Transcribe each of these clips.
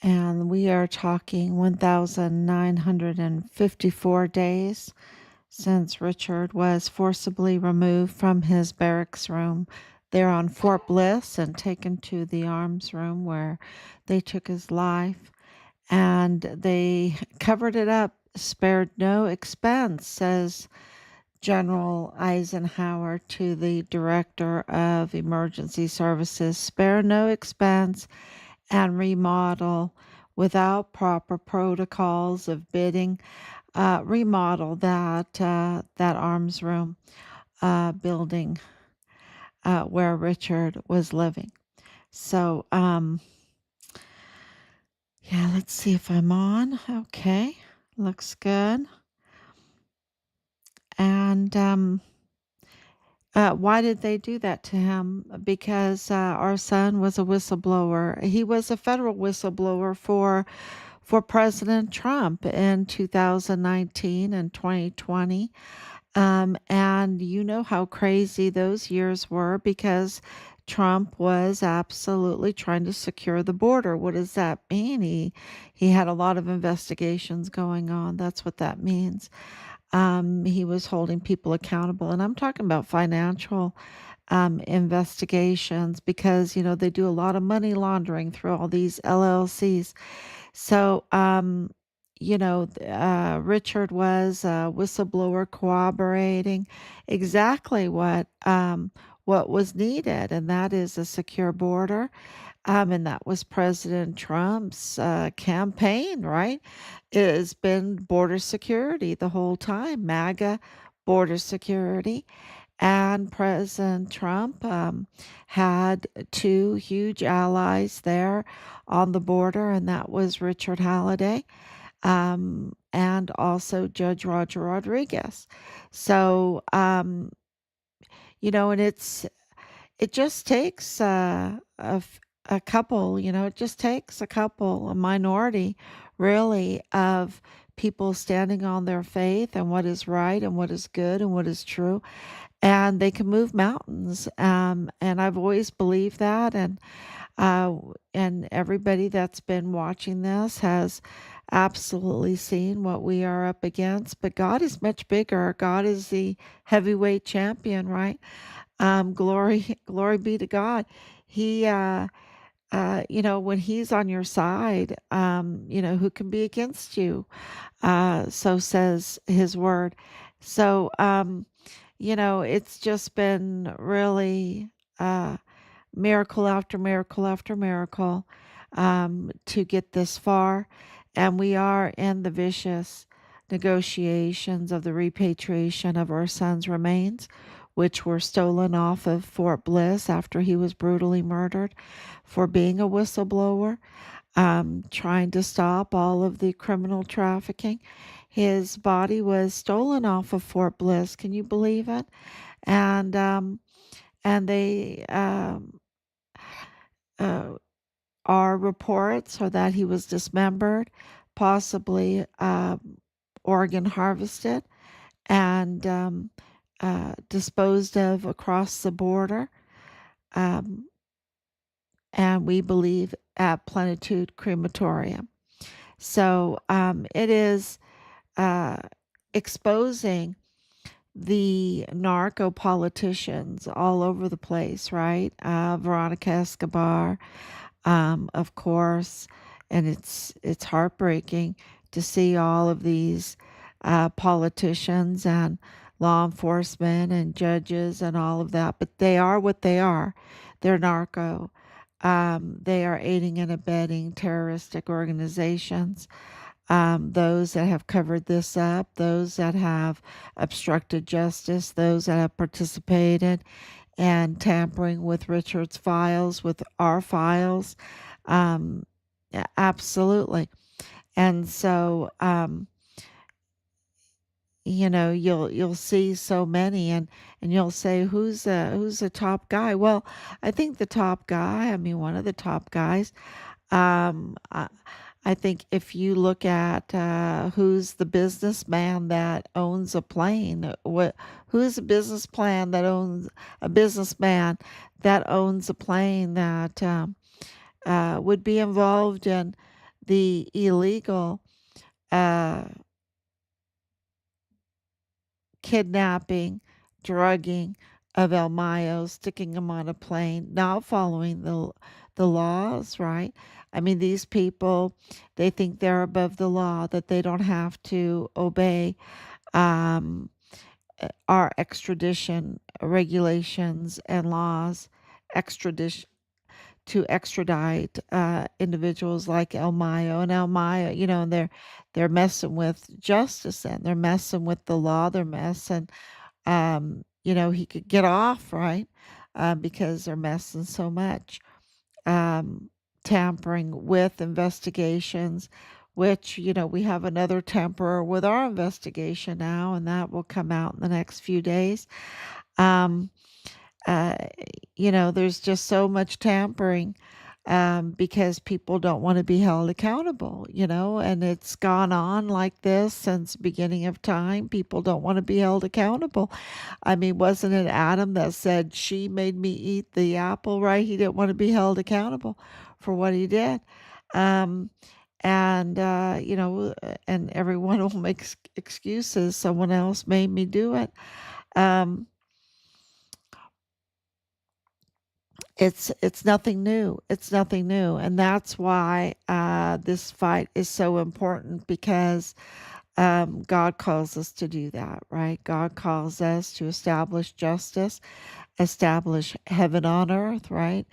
And we are talking 1,954 days since Richard was forcibly removed from his barracks room there on Fort Bliss and taken to the arms room where they took his life. And they covered it up, spared no expense, says General Eisenhower to the Director of Emergency Services, spare no expense and remodel without proper protocols of bidding, remodel that arms room building where Richard was living. So, yeah, let's see if I'm on. Okay, looks good. And why did they do that to him? Because our son was a whistleblower. He was a federal whistleblower for President Trump in 2019 and 2020. And you know how crazy those years were because Trump was absolutely trying to secure the border. What does that mean? He had a lot of investigations going on. That's what that means. He was holding people accountable, and I'm talking about financial investigations because they do a lot of money laundering through all these LLCs. So, Richard was a whistleblower corroborating exactly what was needed, and that is a secure border. And that was President Trump's campaign, right? It has been border security the whole time, MAGA border security. And President Trump had two huge allies there on the border, and that was Richard Halliday and also Judge Roger Rodriguez. So, and it just takes a couple, it just takes a couple, a minority really of people standing on their faith and what is right and what is good and what is true, and they can move mountains. And I've always believed that, uh, and everybody that's been watching this has absolutely seen what we are up against. But God is much bigger. God is the heavyweight champion, right? Glory be to God. He, when He's on your side, who can be against you? So says His word. So, it's just been really miracle after miracle after miracle to get this far. And we are in the vicious negotiations of the repatriation of our son's remains, which were stolen off of Fort Bliss after he was brutally murdered for being a whistleblower, trying to stop all of the criminal trafficking. His body was stolen off of Fort Bliss. Can you believe it? And they uh, our reports are that he was dismembered, possibly organ harvested, and disposed of across the border. Um, and we believe at Plenitude Crematorium. So it is uh, exposing the narco politicians all over the place, right? Veronica Escobar, of course, and it's heartbreaking to see all of these politicians and law enforcement and judges and all of that. But they are what they are. They're narco. They are aiding and abetting terroristic organizations. Those that have covered this up, those that have obstructed justice, those that have participated and tampering with Richard's files, with our files. Um, Absolutely. And so, you'll see so many, and you'll say, who's the top guy? Well, I think the top guy, I mean, one of the top guys, um, I, I think if you look at who's the businessman that owns a plane, who's a business plan that owns a businessman that owns a plane that would be involved in the illegal uh, kidnapping, drugging of El Mayo, sticking him on a plane, not following the laws, right? I mean, these people, they think they're above the law, that they don't have to obey um, our extradition regulations and laws, extradition to extradite individuals like El Mayo and El Mayo, and they're messing with justice and they're messing with the law. They're messing, he could get off, right? Because they're messing so much, um, tampering with investigations, which, we have another tamperer with our investigation now, and that will come out in the next few days. Um, uh, there's just so much tampering because people don't want to be held accountable, and it's gone on like this since the beginning of time. People don't want to be held accountable. I mean, wasn't it Adam that said, she made me eat the apple, right? He didn't want to be held accountable for what he did. Um, and everyone will make excuses. Someone else made me do it. Um, it's nothing new. It's nothing new, and that's why this fight is so important because God calls us to do that, right? God calls us to establish justice, establish heaven on earth, right?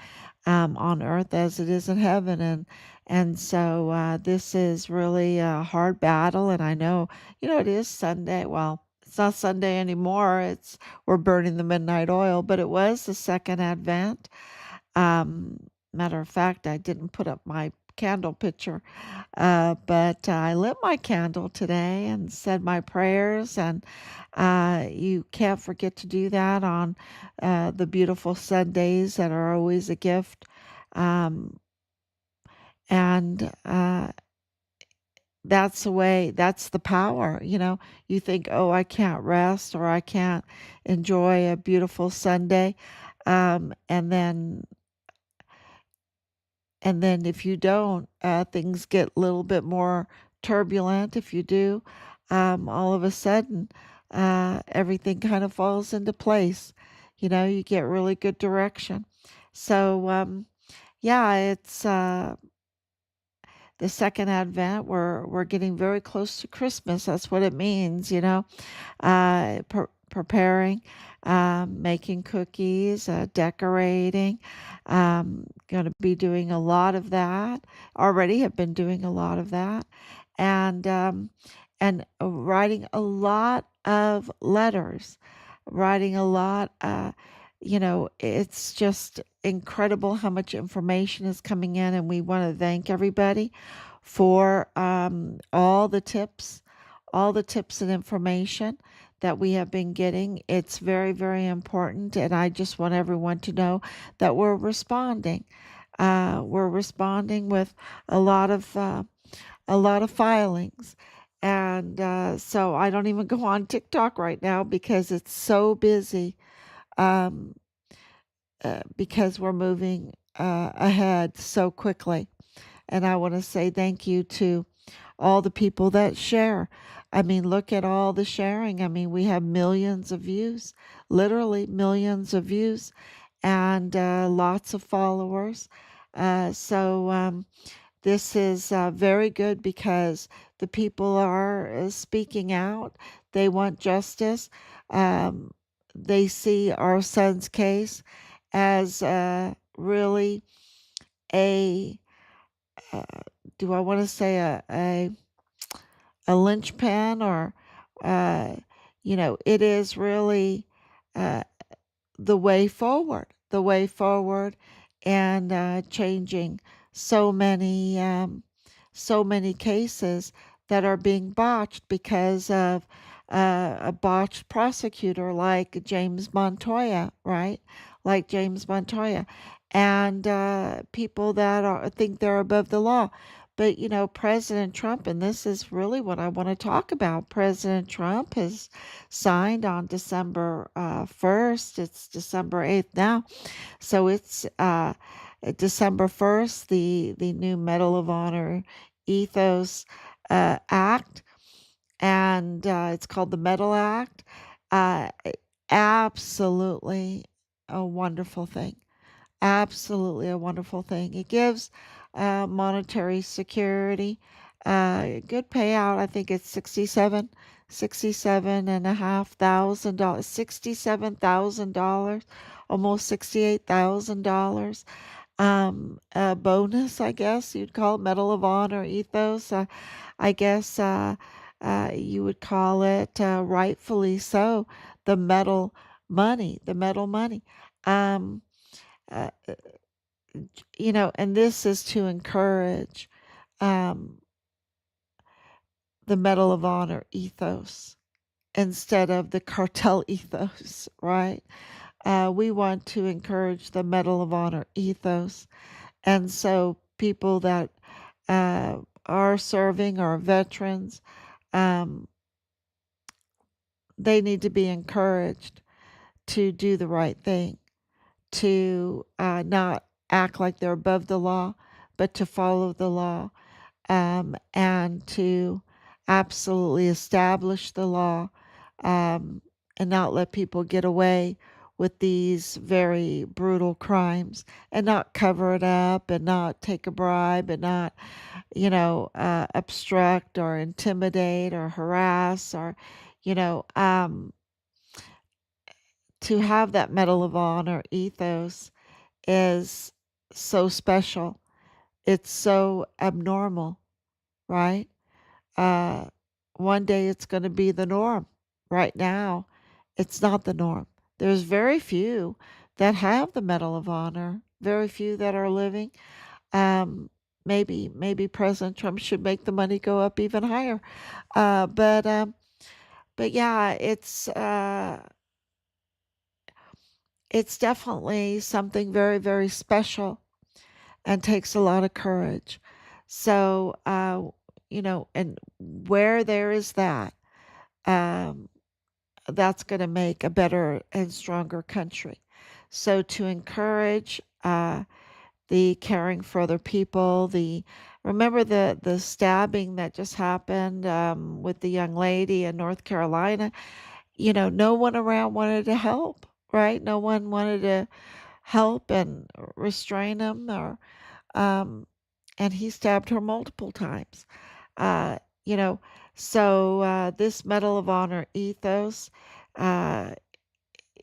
On earth as it is in heaven, and so this is really a hard battle, and I know, it is Sunday. Well, it's not Sunday anymore. We're burning the midnight oil, but it was the second Advent. Um, Matter of fact, I didn't put up my candle picture, but I lit my candle today and said my prayers. And you can't forget to do that on the beautiful Sundays that are always a gift. Um, and That's the way, that's the power. You think, oh, I can't rest or I can't enjoy a beautiful Sunday. And then if you don't, things get a little bit more turbulent. If you do, all of a sudden, everything kind of falls into place. You get really good direction. So, yeah, it's the second Advent. We're getting very close to Christmas. That's what it means, preparing, making cookies, decorating. Going to be doing a lot of that. Already have been doing a lot of that, and writing a lot of letters, writing a lot. It's just incredible how much information is coming in, and we want to thank everybody for all the tips and information that we have been getting. It's very, very important, and I just want everyone to know that we're responding. We're responding with a lot of filings, and so I don't even go on TikTok right now because it's so busy. Um, because we're moving ahead so quickly. And I want to say thank you to all the people that share. I mean, look at all the sharing. I mean, we have millions of views, literally millions of views, and lots of followers. So this is very good because the people are speaking out. They want justice. Um, they see our son's case as really a, uh, do I want to say a linchpin or, uh, it is really uh, the way forward, and changing so many, so many cases that are being botched because of a botched prosecutor like James Montoya, right? Like James Montoya, and people that think they're above the law. But President Trump, and this is really what I want to talk about. President Trump has signed on December 1st. It's December 8th now. So it's December 1st, the new Medal of Honor ethos act, and it's called the Medal Act. Uh, Absolutely a wonderful thing. Absolutely a wonderful thing. It gives monetary security, good payout. I think it's 67 and a half thousand dollars, $67,000, almost $68,000. A bonus, I guess you'd call it, Medal of Honor, ethos. I guess you would call it, rightfully so, the medal the medal money. Um, uh, and this is to encourage um, the Medal of Honor ethos instead of the cartel ethos, right? We want to encourage the Medal of Honor ethos. And so people that uh, are serving or veterans, um, they need to be encouraged to do the right thing, to not act like they're above the law, but to follow the law, and to absolutely establish the law, um, and not let people get away with these very brutal crimes and not cover it up and not take a bribe and not, obstruct or intimidate or harass or, you know, um, to have that Medal of Honor ethos is so special. It's so abnormal, right? Uh, One day it's going to be the norm. Right now, it's not the norm. There's very few that have the Medal of Honor, very few that are living. Um, maybe President Trump should make the money go up even higher. But yeah, it's definitely something very, very special and takes a lot of courage. So, and where there is that, um, that's going to make a better and stronger country. So, to encourage the caring for other people, remember the stabbing that just happened with the young lady in North Carolina. No one around wanted to help, right? No one wanted to help and restrain him, or um, and he stabbed her multiple times. Uh, you know, so this Medal of Honor ethos, uh,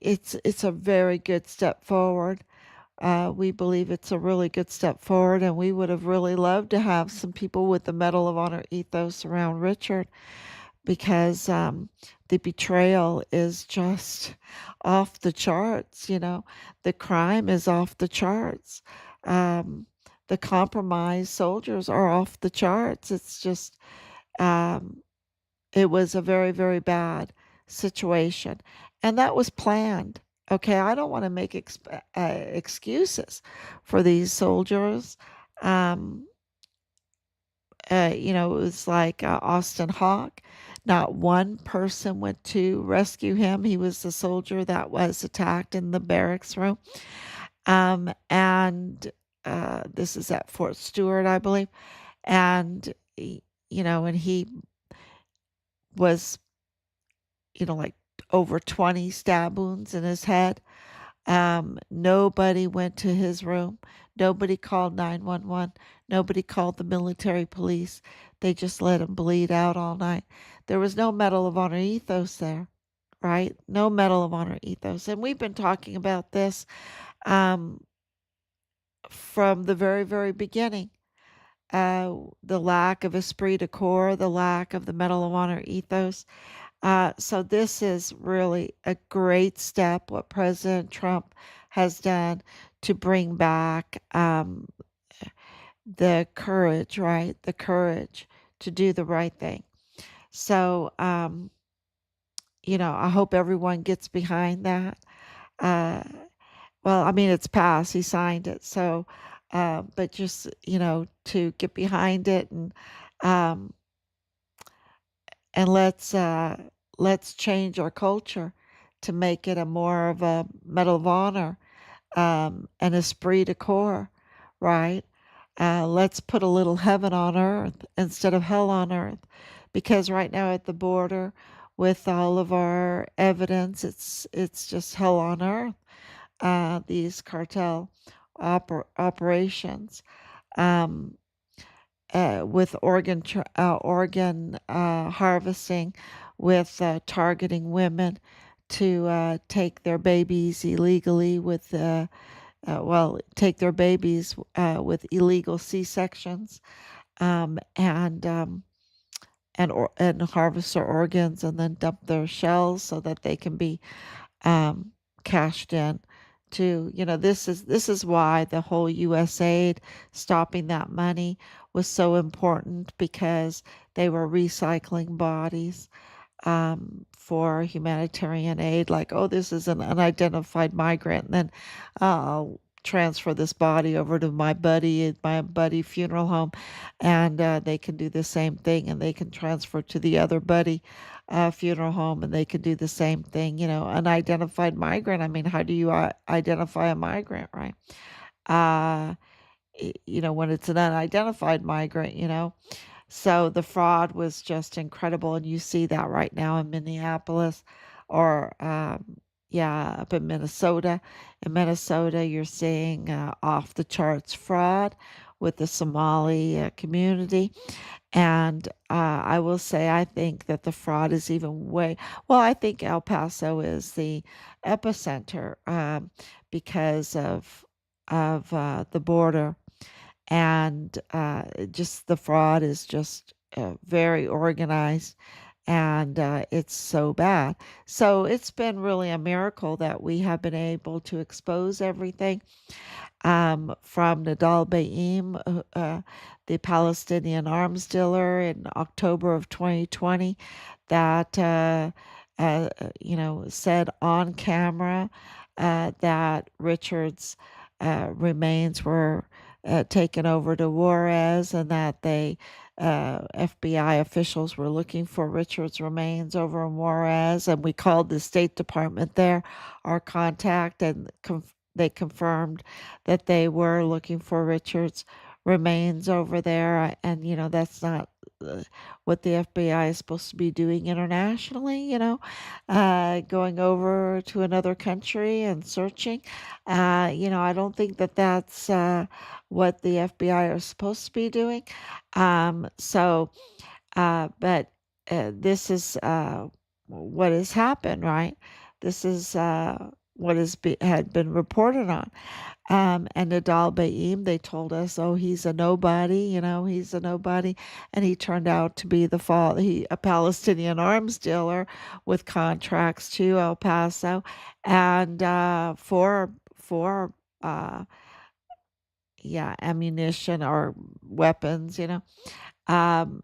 it's a very good step forward. We believe it's a really good step forward, and we would have really loved to have some people with the Medal of Honor ethos around Richard, because the betrayal is just off the charts. The crime is off the charts. Um, the compromised soldiers are off the charts. It's just, um, it was a very, very bad situation. And that was planned. Okay, I don't want to make excuses for these soldiers. Um, it was like Austin Hawk. Not one person went to rescue him. He was the soldier that was attacked in the barracks room. And this is at Fort Stewart, I believe. And, and he was, like over 20 stab wounds in his head. Nobody went to his room. Nobody called 911. Nobody called the military police. They just let him bleed out all night. There was no Medal of Honor ethos there, right? No Medal of Honor ethos. And we've been talking about this um, from the very, very beginning. The lack of esprit de corps, the lack of the Medal of Honor ethos. So this is really a great step, what President Trump has done to bring back the courage, right? The courage to do the right thing. So, I hope everyone gets behind that. Uh, well, I mean, it's passed. He signed it. So, but just, to get behind it, um, and let's change our culture to make it a more of a Medal of Honor, and esprit de corps, right? Let's put a little heaven on earth instead of hell on earth. Because right now at the border, with all of our evidence, it's just hell on earth. These cartel operations, um, with organ harvesting, with targeting women to take their babies illegally with take their babies with illegal C-sections, and harvest their organs and then dump their shells so that they can be um, cashed in. To this is why the whole U.S. aid, stopping that money, was so important, because they were recycling bodies for humanitarian aid, like, oh, this is an unidentified migrant, and then I'll transfer this body over to my buddy funeral home, and they can do the same thing, and they can transfer to the other buddy funeral home, and they can do the same thing. Unidentified migrant. I mean, how do you identify a migrant, right? Uh, when it's an unidentified migrant, so the fraud was just incredible, and you see that right now in Minneapolis, or yeah, up in Minnesota. In Minnesota, you're seeing off the charts fraud with the Somali community, and I will say, I think that the fraud is even way. Well, I think El Paso is the epicenter, because of the border, and just the fraud is just very organized, and it's so bad. So it's been really a miracle that we have been able to expose everything, from Nadal Baim, the Palestinian arms dealer, in October of 2020, that said on camera that Richard's remains were taken over to Juarez, and that FBI officials were looking for Richard's remains over in Juarez, and we called the State Department there, our contact, and they confirmed that they were looking for Richard's remains over there. And that's not uh, what the FBI is supposed to be doing internationally, going over to another country and searching. I don't think that that's what the FBI are supposed to be doing. But this is what has happened, right? This is what had been reported on. And Nadal Baim, they told us, oh, he's a nobody, he's a nobody. And he turned out to be a Palestinian arms dealer with contracts to El Paso, and for yeah, ammunition or weapons, Um,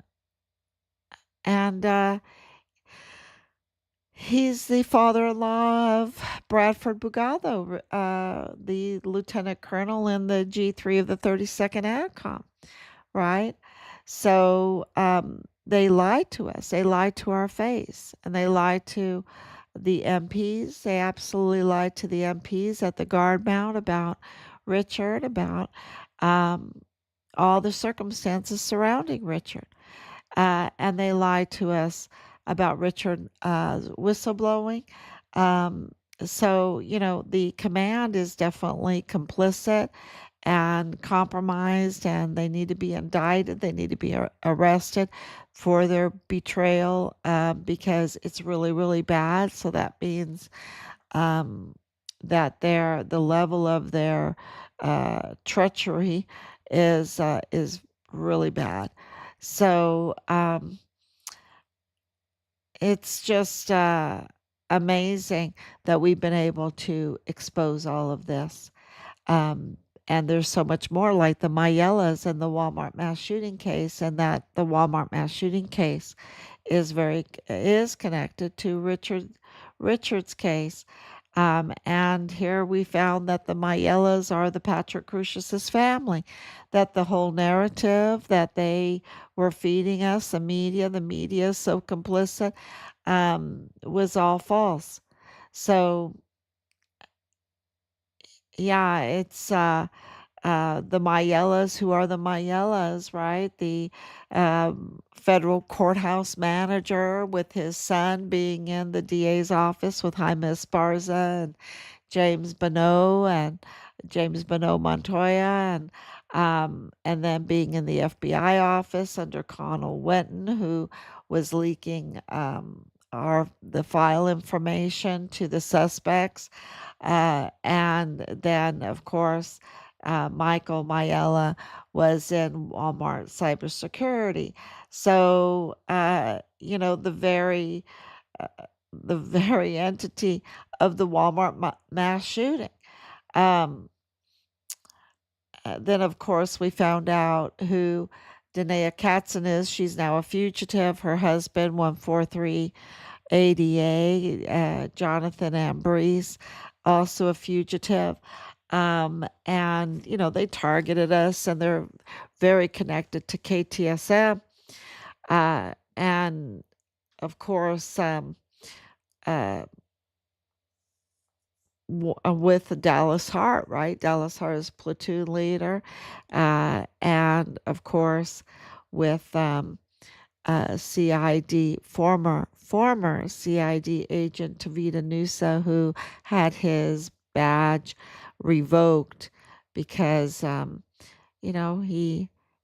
and he's the father-in-law of Bradford Bugado, the lieutenant colonel in the G3 of the 32nd AdCom, right? So they lied to us. They lied to our face, and they lied to the MPs. They absolutely lied to the MPs at the guard mount about Richard, about um, all the circumstances surrounding Richard. And they lied to us about Richard whistleblowing. Um, so, the command is definitely complicit and compromised, and they need to be indicted. They need to be arrested for their betrayal, because it's really, really bad. So that means um, that the level of their treachery is really bad. So it's just amazing that we've been able to expose all of this. Um, and there's so much more, like the Mayelas and the Walmart mass shooting case, and that the Walmart mass shooting case is connected to Richard's case. And here we found that the Mayelas are the Patrick Crucius's family, that the whole narrative that they were feeding us, the media is so complicit, was all false. So yeah, it's the Mayellas. Who are the Mayellas, right? The federal courthouse manager with his son being in the DA's office with Jaime Esparza and James Bonneau and James Bonneau Montoya, and then being in the FBI office under Connell Wetton, who was leaking the file information to the suspects, and then of course Michael Mayella was in Walmart cybersecurity. So uh, the very entity of the Walmart mass shooting. Um, then, of course, we found out who Danae Katzen is. She's now a fugitive. Her husband, 143 ADA, Jonathan Ambrose, also a fugitive. And, they targeted us, and they're very connected to KTSM. And, of course, uh, with Dallas Hart, right? Dallas Hart is platoon leader, and of course with CID former CID agent Tavita Nusa, who had his badge revoked because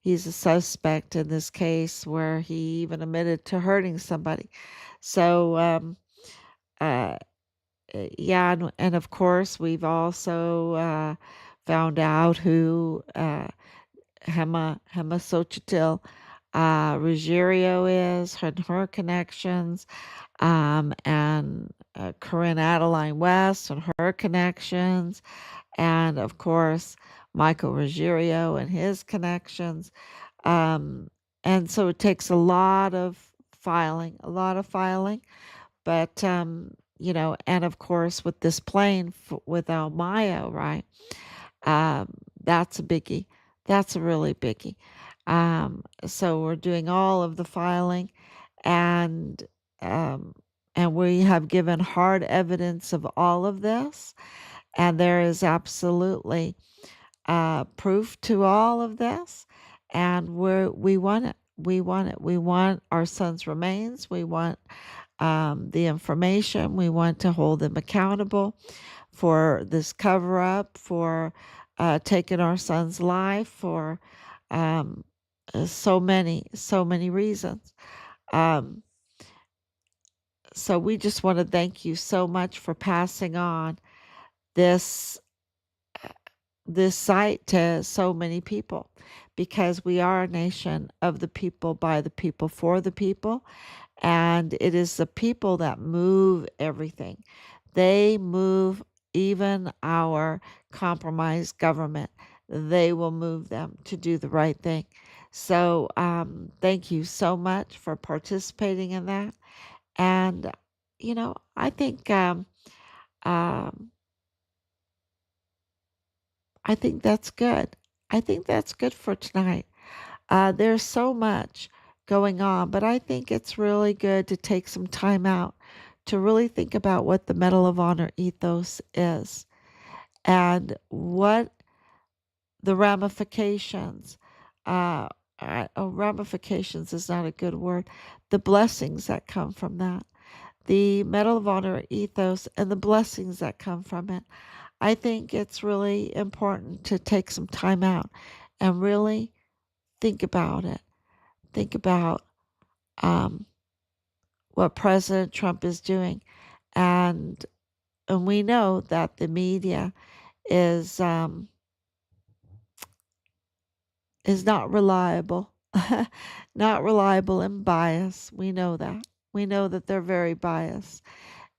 he's a suspect in this case where he even admitted to hurting somebody. So uh, yeah, and of course, we've also found out who Hema Xochitl Ruggiero is, her connections, and Corinne Adeline West and her connections, and of course, Michael Ruggiero and his connections. Um, and so it takes a lot of filing, but, and of course, with this plane with El Mayo, right? That's a biggie. That's a really biggie. So we're doing all of the filing, and um, and we have given hard evidence of all of this, and there is absolutely proof to all of this, and we want it. We want it. We want our son's remains. We want the information. We want to hold them accountable for this cover up, for taking our son's life, for um, so many reasons. Um, so we just want to thank you so much for passing on this this site to so many people, because we are a nation of the people, by the people, for the people. And it is the people that move everything. They move even our compromised government. They will move them to do the right thing. So thank you so much for participating in that. And, I think um, I think that's good. I think that's good for tonight. There's so much going on, but I think it's really good to take some time out to really think about what the Medal of Honor ethos is and what the ramifications. Ramifications is not a good word. The blessings that come from that, the Medal of Honor ethos, and the blessings that come from it. I think it's really important to take some time out and really think about it. Think about um, what President Trump is doing, and we know that the media is um, is not reliable, not reliable and biased. We know that. We know that they're very biased,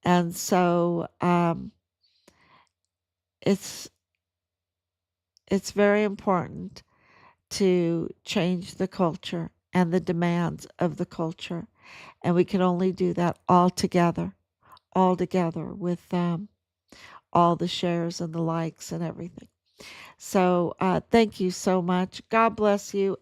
and so it's it's very important to change the culture and the demands of the culture, and we can only do that all together with all the shares and the likes and everything. So thank you so much. God bless you.